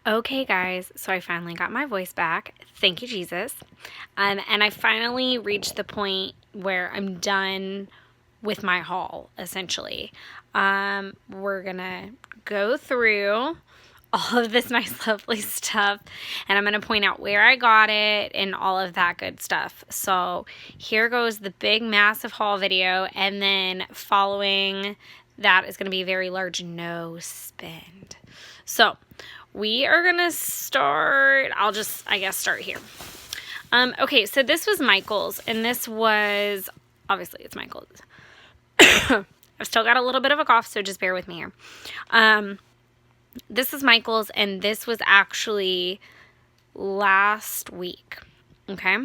Okay, guys, so I finally got my voice back. Thank you, Jesus. And I finally reached the point where I'm done with my haul, essentially. We're gonna go through all of this nice, lovely stuff, and I'm gonna point out where I got it and all of that good stuff. So here goes the big, massive haul video, and then following that is gonna be a very large no spend. So we are gonna start, I guess, start here. Okay, so this was Michael's, and this was, obviously it's Michael's. I've still got a little bit of a cough, so just bear with me here. This is Michael's, and this was actually last week, okay?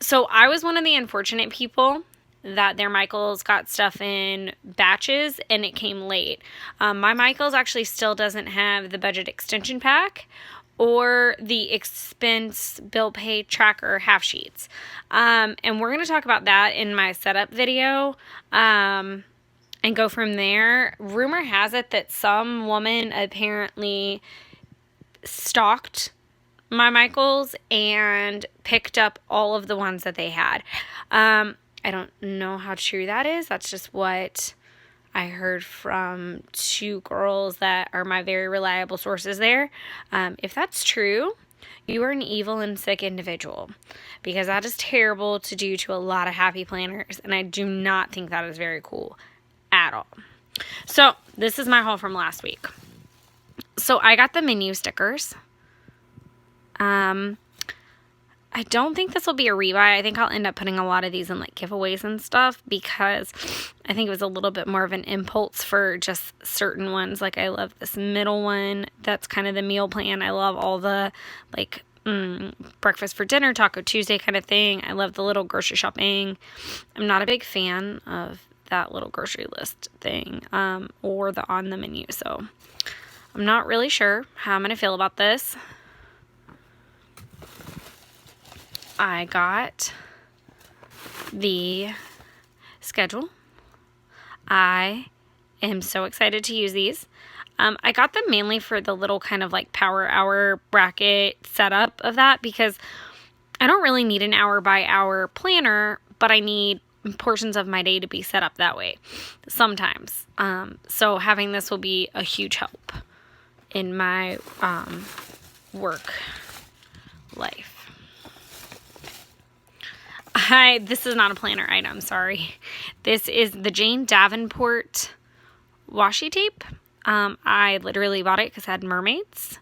So I was one of the unfortunate people that their Michael's got stuff in batches and it came late. My Michael's actually still doesn't have the budget extension pack or the expense bill pay tracker half sheets. And we're going to talk about that in my setup video and go from there. Rumor has it that some woman apparently stalked my Michael's and picked up all of the ones that they had. I don't know how true that is. That's just what I heard from two girls that are my very reliable sources there. If that's true, you are an evil and sick individual, because that is terrible to do to a lot of happy planners, and I do not think that is very cool at all. So this is my haul from last week. So I got the menu stickers. I don't think this will be a rebuy. I think I'll end up putting a lot of these in like giveaways and stuff, because I think it was a little bit more of an impulse for just certain ones. Like I love this middle one. That's kind of the meal plan. I love all the like breakfast for dinner, Taco Tuesday kind of thing. I love the little grocery shopping. I'm not a big fan of that little grocery list thing or the on the menu. So I'm not really sure how I'm going to feel about this. I got the schedule. I am so excited to use these. I got them mainly for the little kind of like power hour bracket setup of that, because I don't really need an hour by hour planner, but I need portions of my day to be set up that way sometimes. So having this will be a huge help in my work life. This is not a planner item, sorry. This is the Jane Davenport washi tape. I literally bought it because it had mermaids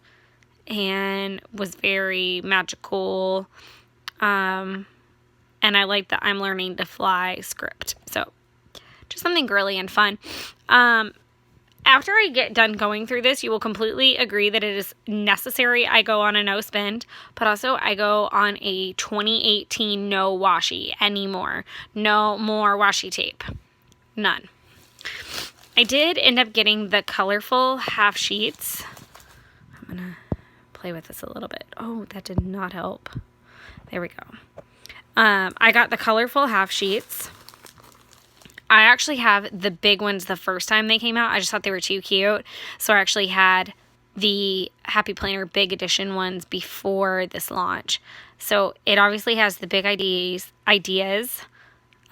and was very magical. And I like the I'm Learning to Fly script. So just something girly and fun. After I get done going through this, you will completely agree that it is necessary I go on a no spend, but also I go on a 2018 no washi anymore. No more washi tape. None. I did end up getting the colorful half sheets. I'm going to play with this a little bit. Oh, that did not help. There we go. I got the colorful half sheets. I actually have the big ones the first time they came out. I just thought they were too cute. So I actually had the Happy Planner Big Edition ones before this launch. So it obviously has the big ideas,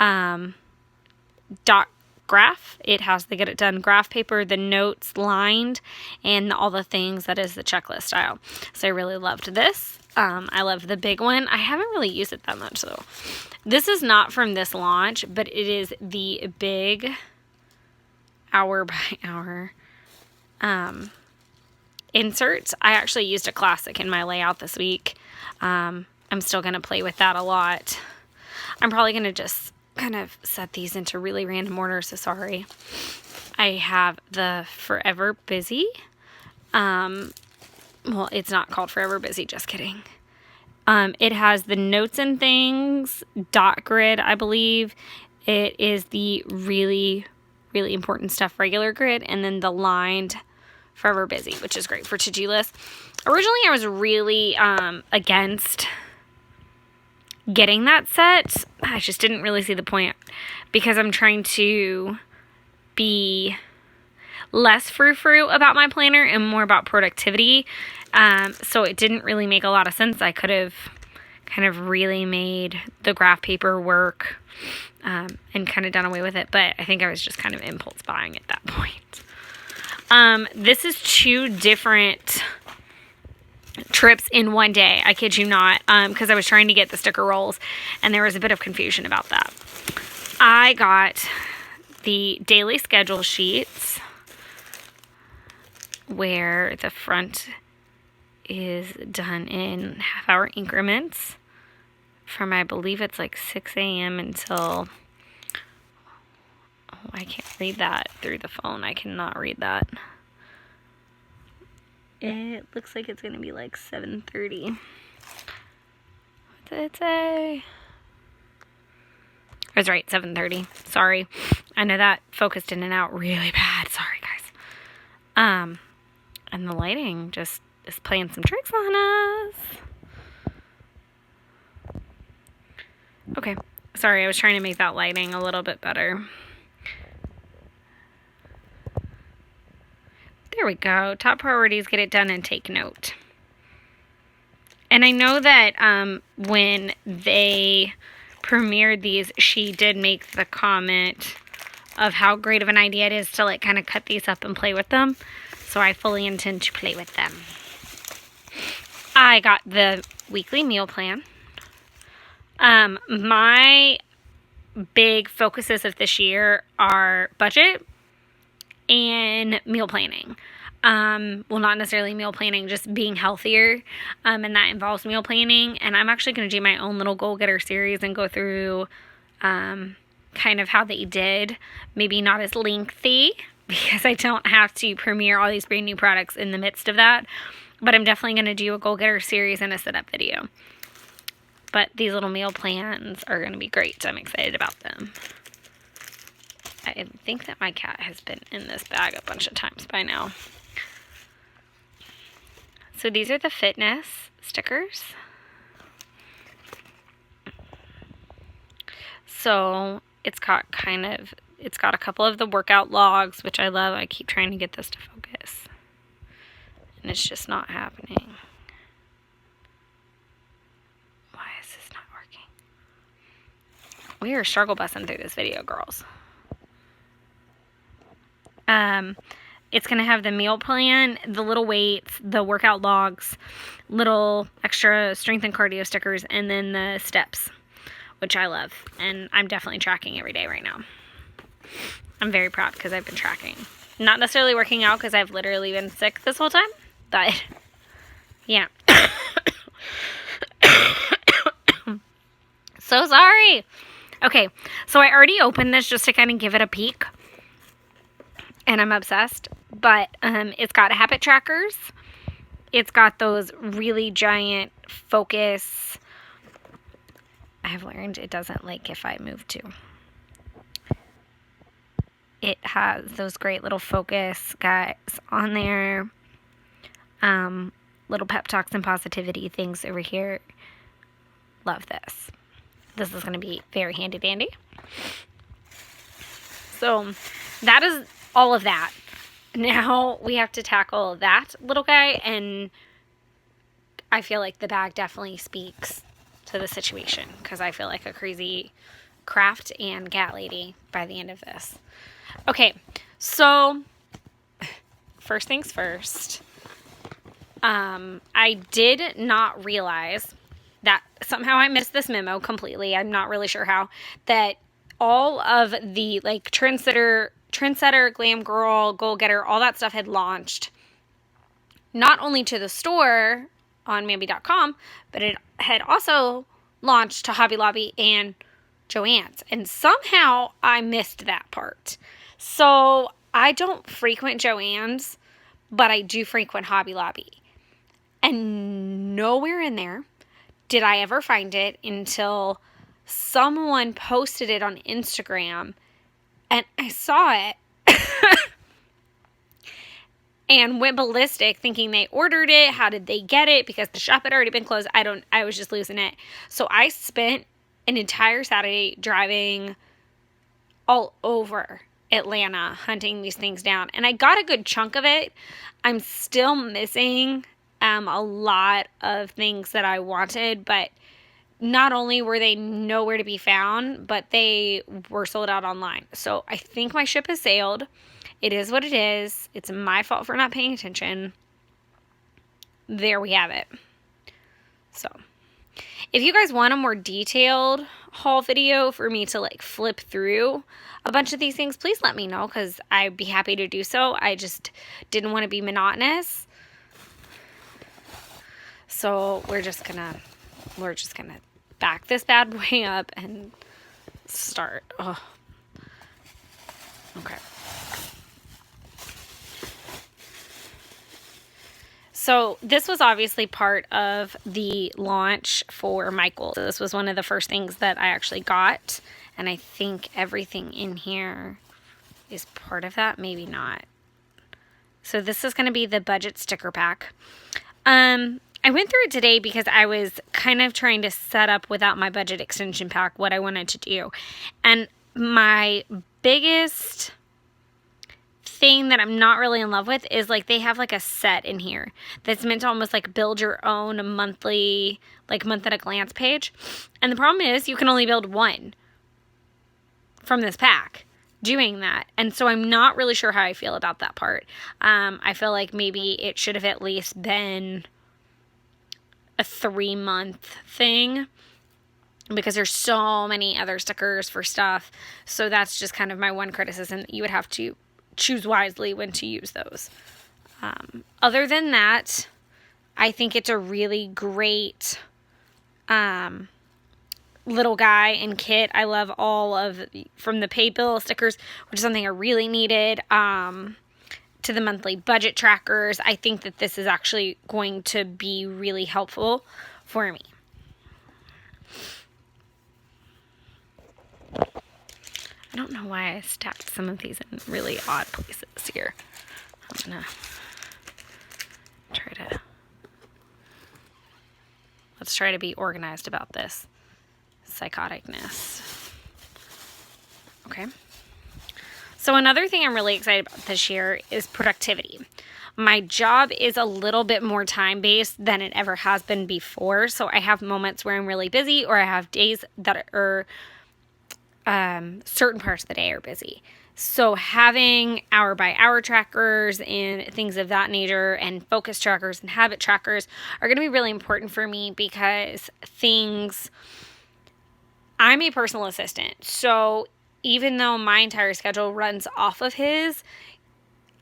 dot graph. It has the Get It Done graph paper, the notes lined, and all the things that is the checklist style. So I really loved this. I love the big one. I haven't really used it that much though. This is not from this launch, but it is the big hour by hour inserts. I actually used a classic in my layout this week. I'm still going to play with that a lot. I'm probably going to just kind of set these into really random order, so sorry. I have the Forever Busy. Well, it's not called Forever Busy, just kidding. It has the notes and things, dot grid, I believe. It is the really, really important stuff, regular grid, and then the lined Forever Busy, which is great for to-do lists. Originally, I was really against getting that set. I just didn't really see the point, because I'm trying to be less frou-frou about my planner and more about productivity. So it didn't really make a lot of sense. I could have kind of really made the graph paper work and kind of done away with it. But I think I was just kind of impulse buying at that point. This is 2 different trips in one day. I kid you not, because I was trying to get the sticker rolls and there was a bit of confusion about that. I got the daily schedule sheets where the front is done in half-hour increments from, I believe it's like 6 a.m. until, oh, I can't read that through the phone. I cannot read that. It looks like it's going to be like 7:30. What did it say? I was right, 7:30. Sorry. I know that focused in and out really bad. Sorry, guys. And the lighting just is playing some tricks on us. Okay. Sorry, I was trying to make that lighting a little bit better. There we go. Top priorities, get it done and take note. And I know that when they premiered these, she did make the comment of how great of an idea it is to like kind of cut these up and play with them. So I fully intend to play with them. I got the weekly meal plan. My big focuses of this year are budget and meal planning. Well, not necessarily meal planning, just being healthier. And that involves meal planning. And I'm actually going to do my own little goal getter series and go through, kind of how they did. Maybe not as lengthy because I don't have to premiere all these brand new products in the midst of that. But I'm definitely going to do a goal getter series and a setup video. But these little meal plans are going to be great. I'm excited about them. I think that my cat has been in this bag a bunch of times by now. So these are the fitness stickers. So it's got a couple of the workout logs, which I love. I keep trying to get this to focus. And it's just not happening. Why is this not working? We are struggle busing through this video, girls. It's going to have the meal plan, the little weights, the workout logs, little extra strength and cardio stickers, and then the steps, which I love. And I'm definitely tracking every day right now. I'm very proud because I've been tracking. Not necessarily working out because I've literally been sick this whole time, but yeah. So sorry. Okay, so I already opened this just to kind of give it a peek. And I'm obsessed. But it's got habit trackers. It's got those really giant focus. I have learned it doesn't like if I move to. It has those great little focus guys on there. Little pep talks and positivity things over here. Love this. This is going to be very handy dandy. So that is all of that. Now we have to tackle that little guy, and I feel like the bag definitely speaks to the situation because I feel like a crazy craft and cat lady by the end of this. Okay, so first things first. I did not realize that somehow I missed this memo completely. I'm not really sure how. That all of the like Trendsetter, Glam Girl, Goal Getter, all that stuff had launched not only to the store on Mambi.com, but it had also launched to Hobby Lobby and Joann's. And somehow I missed that part. So I don't frequent Joann's, but I do frequent Hobby Lobby. And nowhere in there did I ever find it until someone posted it on Instagram. And I saw it and went ballistic thinking they ordered it. How did they get it? Because the shop had already been closed. I was just losing it. So I spent an entire Saturday driving all over Atlanta hunting these things down, and I got a good chunk of it. I'm still missing a lot of things that I wanted, but not only were they nowhere to be found, but they were sold out online. So I think my ship has sailed. It is what it is. It's my fault for not paying attention. There we have it. So if you guys want a more detailed haul video for me to like flip through a bunch of these things, please let me know, because I'd be happy to do so. I just didn't want to be monotonous. So we're just gonna back this bad boy up and start. Oh. Okay. So this was obviously part of the launch for Michael. So this was one of the first things that I actually got, and I think everything in here is part of that. Maybe not. So this is going to be the budget sticker pack. I went through it today because I was kind of trying to set up without my budget extension pack what I wanted to do. And my biggest thing that I'm not really in love with is like they have like a set in here that's meant to almost like build your own monthly, like month at a glance page. And the problem is you can only build one from this pack doing that. And so I'm not really sure how I feel about that part. I feel like maybe it should have at least been a 3-month thing, because there's so many other stickers for stuff. So that's just kind of my one criticism. You would have to choose wisely when to use those. Other than that, I think it's a really great little guy and kit. I love all of, from the pay bill stickers, which is something I really needed, to the monthly budget trackers. I think that this is actually going to be really helpful for me. I don't know why I stacked some of these in really odd places here. I'm gonna let's try to be organized about this psychoticness. Okay. So another thing I'm really excited about this year is productivity. My job is a little bit more time-based than it ever has been before. So I have moments where I'm really busy, or I have days that are certain parts of the day are busy. So having hour-by-hour trackers and things of that nature, and focus trackers and habit trackers, are going to be really important for me, because I'm a personal assistant. So even though my entire schedule runs off of his,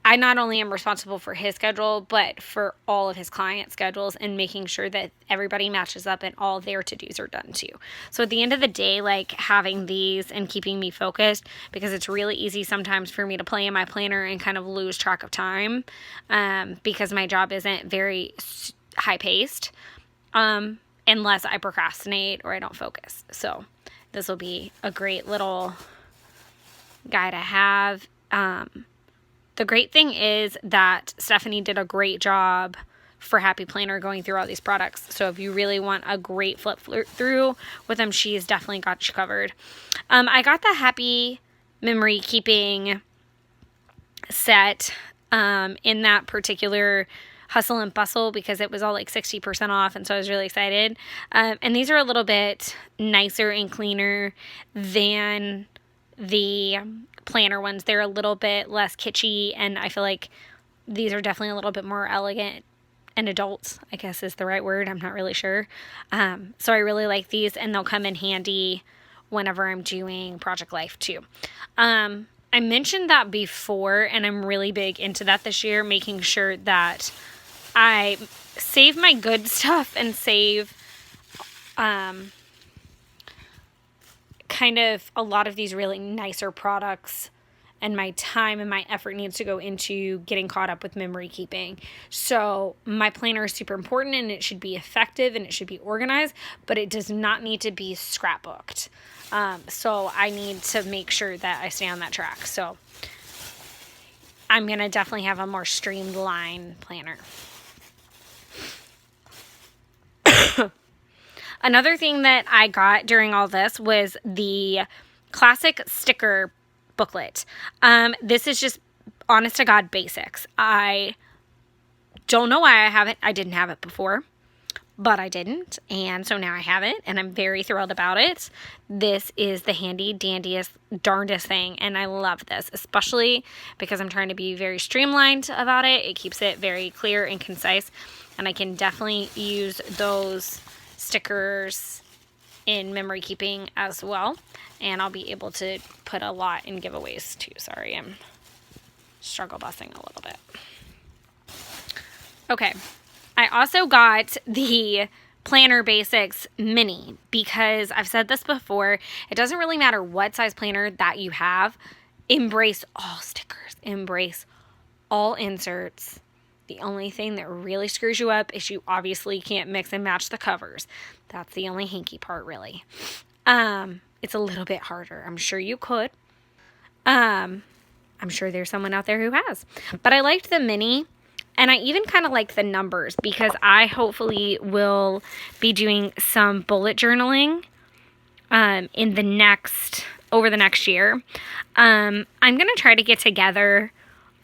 I not only am responsible for his schedule, but for all of his client schedules, and making sure that everybody matches up and all their to-dos are done too. So at the end of the day, like having these and keeping me focused, because it's really easy sometimes for me to play in my planner and kind of lose track of time, because my job isn't very high-paced, unless I procrastinate or I don't focus. So this will be a great little guy to have. The great thing is that Stephanie did a great job for Happy Planner going through all these products. So if you really want a great flip through with them, she's definitely got you covered. I got the Happy Memory Keeping set in that particular Hustle and Bustle, because it was all like 60% off, and so I was really excited. And these are a little bit nicer and cleaner than the planner ones. They're a little bit less kitschy, and I feel like these are definitely a little bit more elegant and adult, I guess is the right word. I'm not really sure. So I really like these, and they'll come in handy whenever I'm doing Project Life too. I mentioned that before, and I'm really big into that this year, making sure that I save my good stuff and save kind of a lot of these really nicer products, and my time and my effort needs to go into getting caught up with memory keeping. So my planner is super important, and it should be effective, and it should be organized, but it does not need to be scrapbooked. So I need to make sure that I stay on that track. So I'm going to definitely have a more streamlined planner. Another thing that I got during all this was the classic sticker booklet. This is just honest to God basics. I don't know why I didn't have it before, but I didn't, and so now I have it, and I'm very thrilled about it. This is the handy dandiest, darndest thing, and I love this, especially because I'm trying to be very streamlined about it. It keeps it very clear and concise, and I can definitely use those stickers in memory keeping as well, and I'll be able to put a lot in giveaways too. Sorry, I'm struggle busing a little bit. Okay, I also got the Planner Basics Mini because I've said this before. It doesn't really matter what size planner that you have. Embrace all stickers. Embrace all inserts. The only thing that really screws you up is you obviously can't mix and match the covers. That's the only hinky part, really. It's a little bit harder. I'm sure you could. I'm sure there's someone out there who has. But I liked the Mini. And I even kind of like the numbers because I hopefully will be doing some bullet journaling over the next year. I'm going to try to get together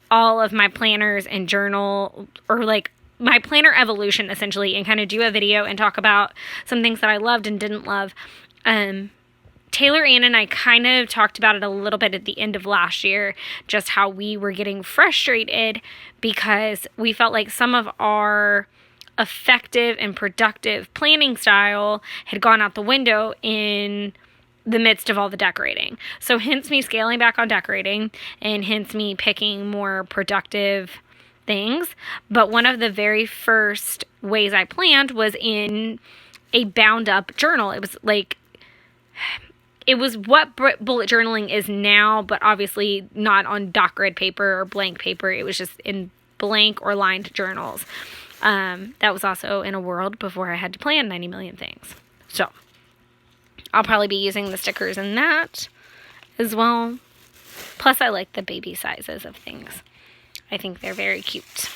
all of my planners and journal, or like my planner evolution essentially, and kind of do a video and talk about some things that I loved and didn't love. Taylor Ann and I kind of talked about it a little bit at the end of last year, just how we were getting frustrated because we felt like some of our effective and productive planning style had gone out the window in the midst of all the decorating. So hence me scaling back on decorating, and hence me picking more productive things. But one of the very first ways I planned was in a bound up journal. It was what bullet journaling is now, but obviously not on doc grid paper or blank paper. It was just in blank or lined journals. That was also in a world before I had to plan 90 million things. So I'll probably be using the stickers in that as well. Plus, I like the baby sizes of things. I think they're very cute.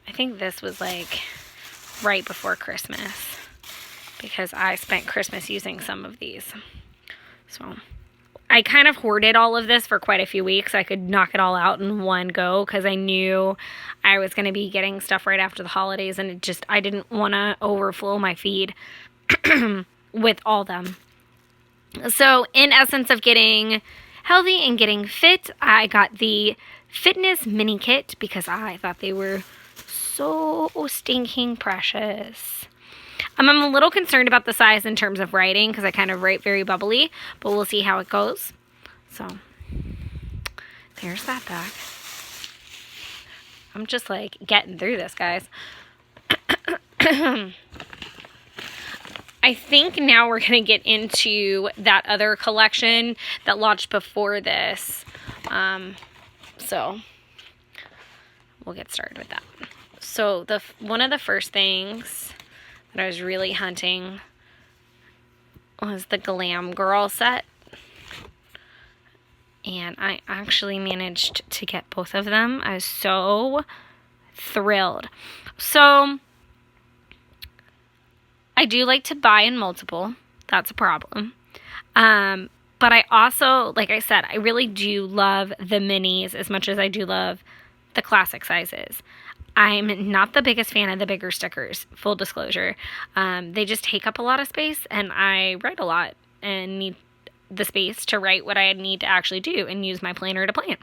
I think this was like right before Christmas, because I spent Christmas using some of these. So I kind of hoarded all of this for quite a few weeks. I could knock it all out in one go because I knew I was going to be getting stuff right after the holidays, and I didn't want to overflow my feed with all them. So in essence of getting healthy and getting fit, I got the Fitness Mini Kit because I thought they were so stinking precious. I'm a little concerned about the size in terms of writing because I kind of write very bubbly, but we'll see how it goes. So there's that back. I'm just like getting through this, guys. I think now we're going to get into that other collection that launched before this. So we'll get started with that. So one of the first things that I was really hunting was the Glam Girl set. And I actually managed to get both of them. I was so thrilled. So I do like to buy in multiple. That's a problem. But I also, like I said, I really do love the minis as much as I do love the classic sizes. I'm not the biggest fan of the bigger stickers, full disclosure. They just take up a lot of space, and I write a lot and need the space to write what I need to actually do and use my planner to plan.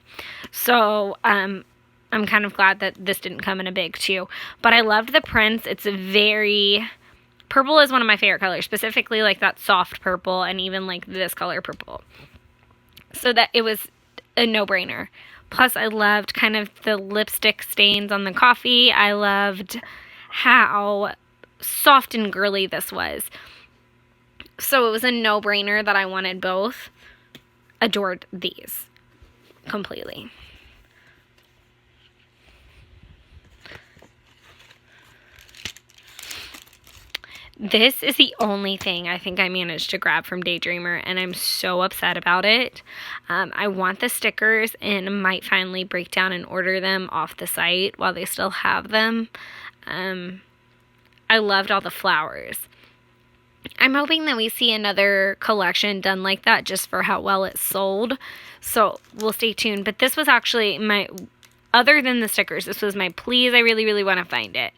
So I'm kind of glad that this didn't come in a big too. But I loved the prints. It's purple is one of my favorite colors, specifically like that soft purple and even like this color purple. So that it was a no-brainer. Plus, I loved kind of the lipstick stains on the coffee. I loved how soft and girly this was. So it was a no-brainer that I wanted both. Adored these completely. This is the only thing I think I managed to grab from Daydreamer, and I'm so upset about it. I want the stickers and might finally break down and order them off the site while they still have them. I loved all the flowers. I'm hoping that we see another collection done like that just for how well it sold. So we'll stay tuned. But this was actually my, other than the stickers, this was my please. I really, really want to find it.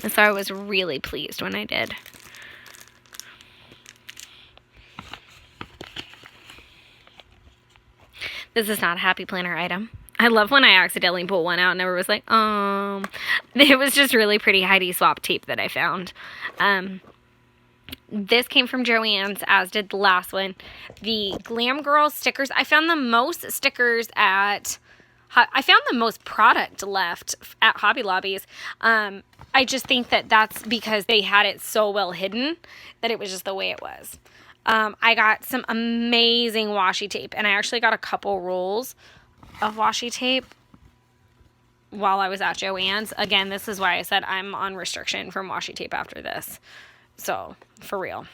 And so I was really pleased when I did. This is not a Happy Planner item. I love when I accidentally pull one out and everyone was like, it was just really pretty Heidi Swapp tape that I found. This came from Joann's, as did the last one. The Glam Girl stickers. I found the most stickers at... I found the most product left at Hobby Lobby's. I just think that that's because they had it so well hidden that it was just the way it was. I got some amazing washi tape, and I actually got a couple rolls of washi tape while I was at Joann's. Again, this is why I said I'm on restriction from washi tape after this. So, for real.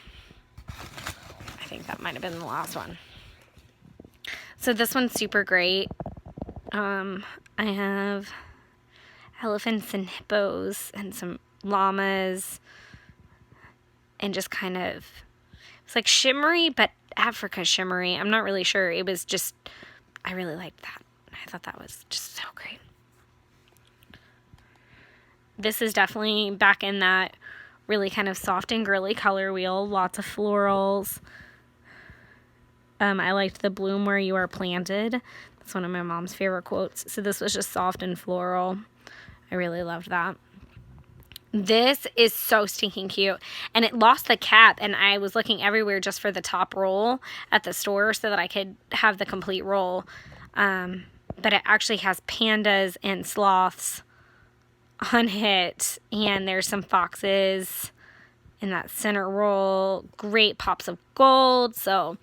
I think that might have been the last one. So this one's super great. I have elephants and hippos and some llamas and just kind of, it's like shimmery, but Africa shimmery. I'm not really sure. It was just, I really liked that. I thought that was just so great. This is definitely back in that really kind of soft and girly color wheel. Lots of florals. I liked the bloom where you are planted. That's one of my mom's favorite quotes. So this was just soft and floral. I really loved that. This is so stinking cute. And it lost the cap, and I was looking everywhere just for the top roll at the store so that I could have the complete roll. But it actually has pandas and sloths on it. And there's some foxes in that center roll. Great pops of gold. So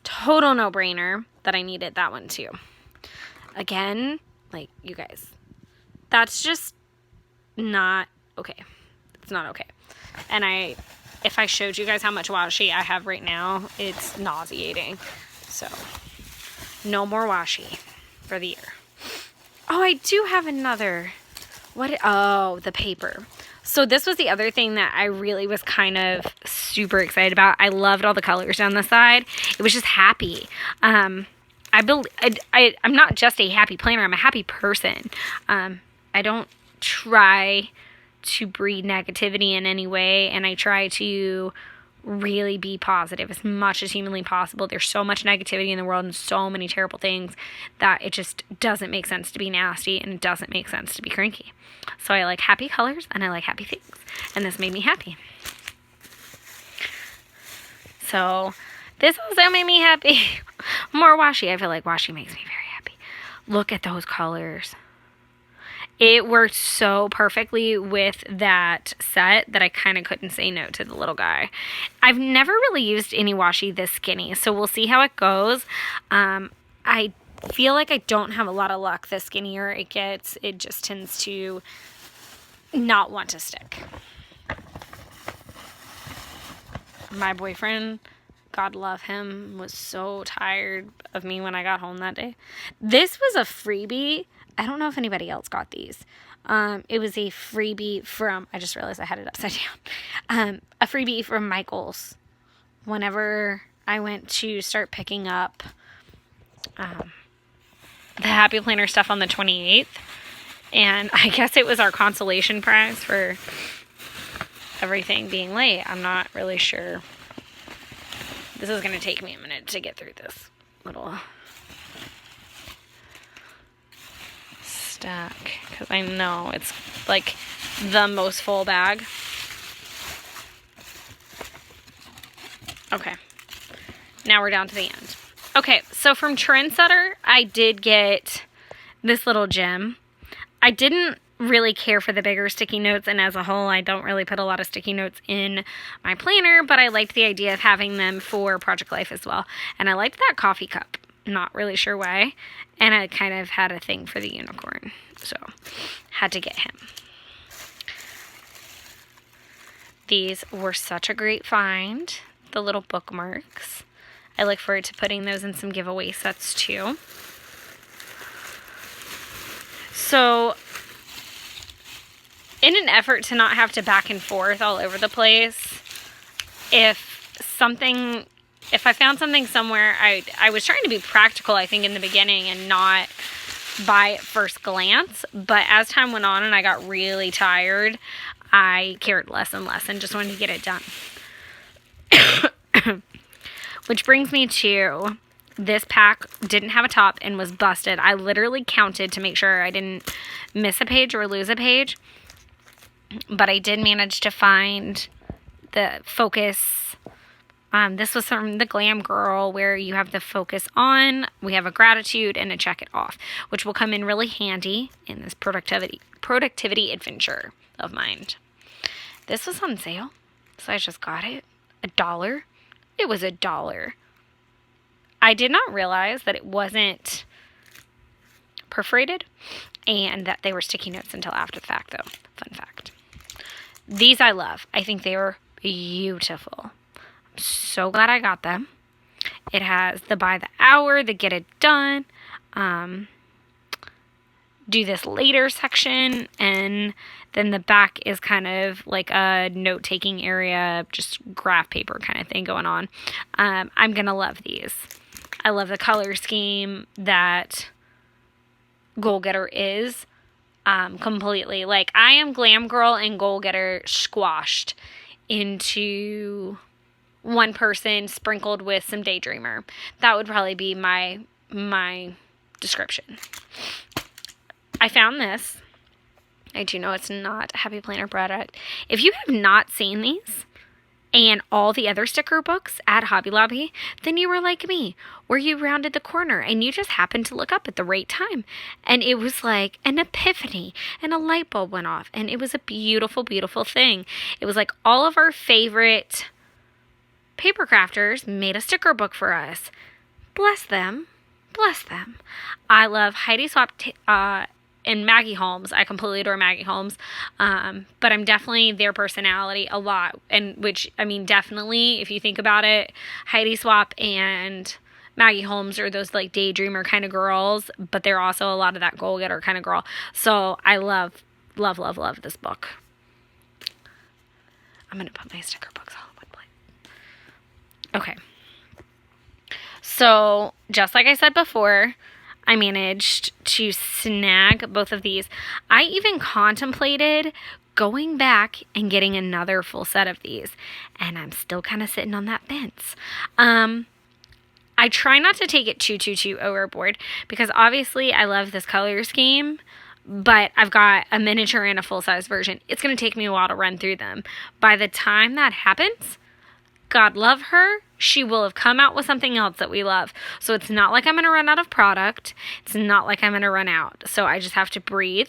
total no-brainer that I needed that one too. Again, like, you guys, that's just not okay. It's not okay. And if I showed you guys how much washi I have right now, it's nauseating. So, no more washi for the year. Oh, I do have another. Oh, the paper. So this was the other thing that I really was kind of super excited about. I loved all the colors down the side. It was just happy. I'm not just a happy planner. I'm a happy person. I don't try to breed negativity in any way, and I try to really be positive as much as humanly possible. There's so much negativity in the world and so many terrible things that it just doesn't make sense to be nasty, and it doesn't make sense to be cranky. So I like happy colors and I like happy things, and this made me happy. So this also made me happy. More washi. I feel like washi makes me very happy. Look at those colors. It worked so perfectly with that set that I kind of couldn't say no to the little guy. I've never really used any washi this skinny, so we'll see how it goes. I feel like I don't have a lot of luck the skinnier it gets. It just tends to not want to stick. My boyfriend, God love him, was so tired of me when I got home that day. This was a freebie. I don't know if anybody else got these. It was a freebie from, I just realized I had it upside down. A freebie from Michaels. Whenever I went to start picking up the Happy Planner stuff on the 28th. And I guess it was our consolation prize for everything being late. I'm not really sure. This is going to take me a minute to get through this little stack, because I know it's like the most full bag. Okay, now we're down to the end. Okay, so from Trendsetter, I did get this little gem. I didn't really care for the bigger sticky notes, and as a whole, I don't really put a lot of sticky notes in my planner, but I liked the idea of having them for Project Life as well. And I liked that coffee cup. Not really sure why. And I kind of had a thing for the unicorn, so had to get him. These were such a great find, the little bookmarks. I look forward to putting those in some giveaway sets too. So, in an effort to not have to back and forth all over the place, if I found something somewhere, I was trying to be practical, I think, in the beginning and not buy at first glance. But as time went on and I got really tired, I cared less and less and just wanted to get it done. Which brings me to this pack didn't have a top and was busted. I literally counted to make sure I didn't miss a page or lose a page. But I did manage to find the focus. This was from the Glam Girl, where you have the focus on, we have a gratitude, and a check it off, which will come in really handy in this productivity adventure of mine. This was on sale, so I just got it. $1. It was $1. I did not realize that it wasn't perforated and that they were sticky notes until after the fact, though. Fun fact. These I love. I think they were beautiful. I'm so glad I got them. It has the by the hour, the get it done, do this later section, and then the back is kind of like a note-taking area, just graph paper kind of thing going on. I'm going to love these. I love the color scheme that Goal Getter is completely. Like, I am Glam Girl and Goal Getter squashed into one person sprinkled with some Daydreamer. That would probably be my description. I found this. I do know it's not a Happy Planner product. If you have not seen these and all the other sticker books at Hobby Lobby, then you were like me, where you rounded the corner and you just happened to look up at the right time. And it was like an epiphany and a light bulb went off. And it was a beautiful, beautiful thing. It was like all of our favorite paper crafters made a sticker book for us. Bless them. Bless them. I love Heidi Swapp and Maggie Holmes. I completely adore Maggie Holmes. But I'm definitely their personality a lot. And which, I mean, definitely, if you think about it, Heidi Swapp and Maggie Holmes are those like daydreamer kind of girls, but they're also a lot of that goal getter kind of girl. So I love, love, love, love this book. I'm going to put my sticker books all in one place. Okay. So just like I said before, I managed to snag both of these. I even contemplated going back and getting another full set of these, and I'm still kind of sitting on that fence. I try not to take it too overboard, because obviously I love this color scheme, but I've got a miniature and a full-size version. It's going to take me a while to run through them. By the time that happens, God love her, she will have come out with something else that we love. So it's not like I'm going to run out of product. It's not like I'm going to run out. So I just have to breathe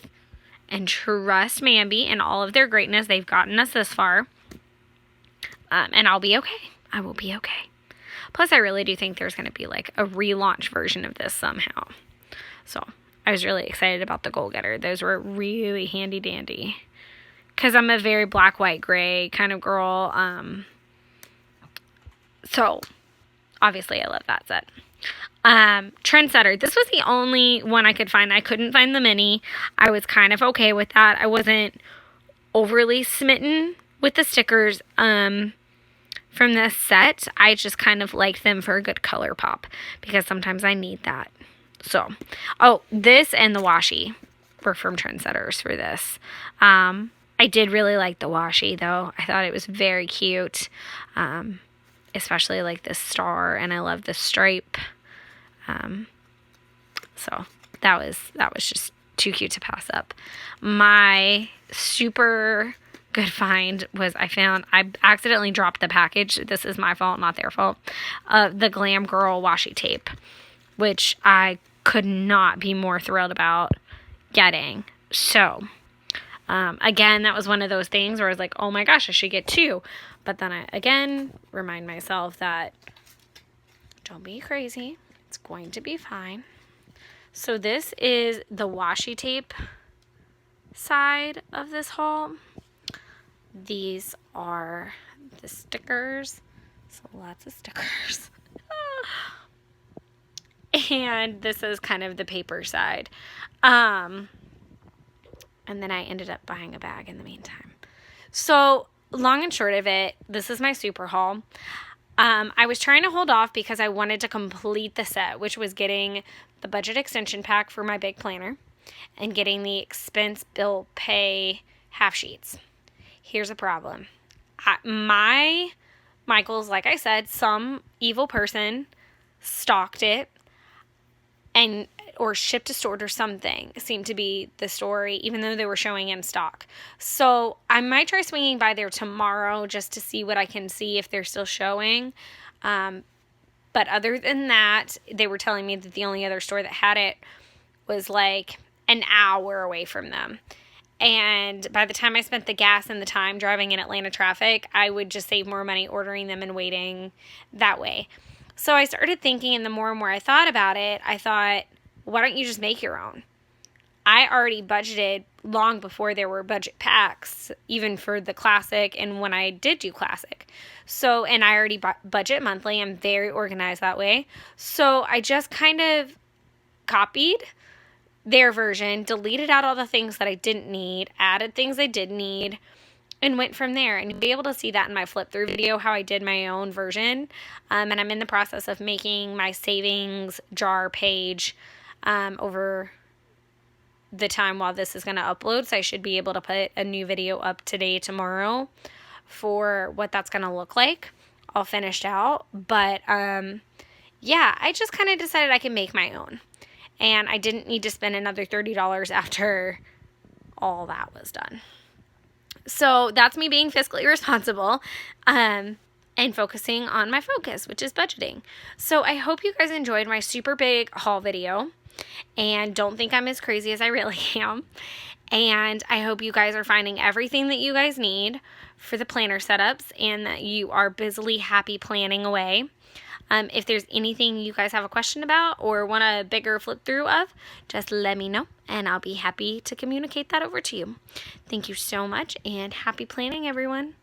and trust Mambi and all of their greatness. They've gotten us this far. And I'll be okay. I will be okay. Plus, I really do think there's going to be like a relaunch version of this somehow. So I was really excited about the Goal Getter. Those were really handy dandy. Because I'm a very black, white, gray kind of girl. So, obviously, I love that set. Trendsetter. This was the only one I could find. I couldn't find the mini. I was kind of okay with that. I wasn't overly smitten with the stickers from this set. I just kind of like them for a good color pop, because sometimes I need that. So, oh, this and the washi were from Trendsetters for this. I did really like the washi, though. I thought it was very cute. Especially like this star, and I love the stripe. So that was just too cute to pass up. My super good find was I accidentally dropped the package. This is my fault, not their fault. The Glam Girl washi tape, which I could not be more thrilled about getting. So, again, that was one of those things where I was like, oh my gosh, I should get two. But then I, again, remind myself that don't be crazy. It's going to be fine. So this is the washi tape side of this haul. These are the stickers. So lots of stickers. And this is kind of the paper side. And then I ended up buying a bag in the meantime. So long and short of it, this is my super haul. I was trying to hold off because I wanted to complete the set, which was getting the budget extension pack for my big planner and getting the expense bill pay half sheets. Here's a problem. Michael's, like I said, some evil person stocked it or shipped a stored or something seemed to be the story, even though they were showing in stock. So I might try swinging by there tomorrow just to see what I can see if they're still showing. But other than that, they were telling me that the only other store that had it was like an hour away from them. And by the time I spent the gas and the time driving in Atlanta traffic, I would just save more money ordering them and waiting that way. So I started thinking, and the more and more I thought about it, I thought, why don't you just make your own? I already budgeted long before there were budget packs, even for the classic and when I did do classic. So, and I already budget monthly. I'm very organized that way. So I just kind of copied their version, deleted out all the things that I didn't need, added things I did need, and went from there. And you'll be able to see that in my flip through video, how I did my own version. And I'm in the process of making my savings jar page over the time while this is going to upload. So I should be able to put a new video up today, tomorrow, for what that's going to look like, all finished out. But yeah, I just kind of decided I can make my own. And I didn't need to spend another $30 after all that was done. So that's me being fiscally responsible and focusing on my focus, which is budgeting. So I hope you guys enjoyed my super big haul video and don't think I'm as crazy as I really am. And I hope you guys are finding everything that you guys need for the planner setups and that you are busily happy planning away. If there's anything you guys have a question about or want a bigger flip through of, just let me know and I'll be happy to communicate that over to you. Thank you so much and happy planning, everyone.